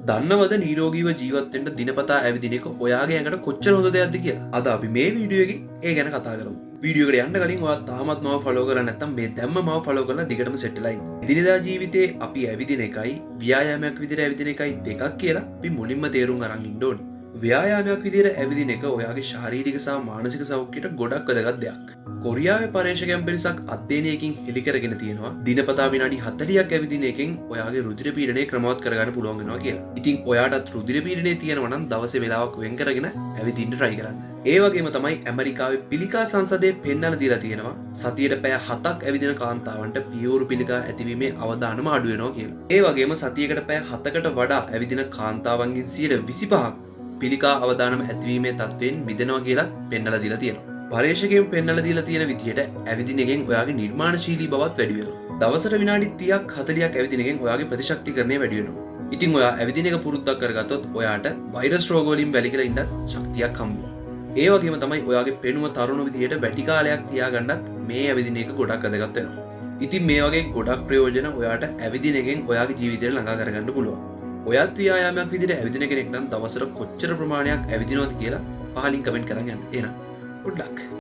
දන්නවද නිරෝගීව ජීවත් වෙන්න දිනපතා ඇවිදින එක ඔයාගේ ඇඟට කොච්චර හොඳ දෙයක්ද කියලා? අද අපි මේ වීඩියෝ එකේ ඒ ගැන කතා කරමු. වීඩියෝ එකට යන්න කලින් ඔයා තාමත් මාව ෆලෝ කරලා නැත්නම් මේ දැම්ම මාව ෆලෝ කරලා දිගටම සෙට් වෙලා ඉන්න. එදිනෙදා ජීවිතේ අපි ඇවිදින එකයි ව්‍යායාමයක් විදිහට ඇවිදින එකයි දෙකක් කියලා අපි මුලින්ම තේරුම් අරන් ඉන්න ඕනේ. ව්‍යායාමයක් විදිහට ඇවිදින එක ඔයාගේ ශාරීරික සහ මානසික සෞඛ්‍යයට ගොඩක් වැදගත් දෙයක්. කොරියාවේ පර්යේෂකයන් පිරිසක් අධ්‍යයනයකින් හෙළි කරගෙන තියෙනවා දිනපතා විනාඩි 40ක් ඇවිදින එකෙන් ඔයාගේ රුධිර පීඩනය ක්‍රමවත් කරගන්න පුළුවන් වෙනවා කියලා. ඉතින් ඔයාටත් රුධිර පීඩනය තියෙනවා නම් දවසේ වෙලාවක් වෙන් කරගෙන ඇවිදින්න try කරන්න. ඒ වගේම තමයි ඇමරිකාවේ පිළිකා සංසදයේ පෙන්වලා දීලා තියෙනවා සතියට පැය 7ක් ඇවිදින කාන්තාවන්ට පියවරු පිළිකා ඇතිවීමේ අවදානම අඩු වෙනවා කියලා. ඒ වගේම සතියකට පැය 7කට වඩා ඇවිදින කාන්තාවන්ගෙන් 25ක් පිළිකා අවදානම ඇතිවීමේ තත්ත්වයෙන් මිදෙනවා කියලා පෙන්වලා දීලා තියෙනවා. පර්යේෂකයන් පෙන්වලා දීලා තියෙන විදිහට ඇවිදින එකෙන් ඔයාගේ නිර්මාණශීලී බවත් වැඩි වෙනවා. දවසට විනාඩි 30ක් 40ක් ඇවිදින එකෙන් ඔයාගේ ප්‍රතිශක්තිකරණය වැඩි වෙනවා. ඉතින් ඔයා ඇවිදින එක පුරුද්දක් කරගත්තොත් ඔයාට වෛරස් රෝග වලින් වැළකීලා ඉන්න ශක්තියක් හම්බ වෙනවා. ඒ වගේම තමයි ඔයාගේ පෙනුම තරුණ විදිහට වැඩි කාලයක් තියාගන්නත් මේ ඇවිදින එක ගොඩක් වැදගත් වෙනවා. ඉතින් මේ වගේ ගොඩක් ප්‍රයෝජන ඔයාට ඇවිදින එකෙන් ඔයාගේ ජීවිතයට ළඟා කරගන්න පුළුවන්. ඔයත් ව්‍යායාමයක් විදිහට ඇවිදින කෙනෙක් නම් දවසට කොච්චර ප්‍රමාණයක් ඇවිදිනවද කියලා පහලින් කමෙන්ට් කරන් යන්න. එහෙනම් good luck.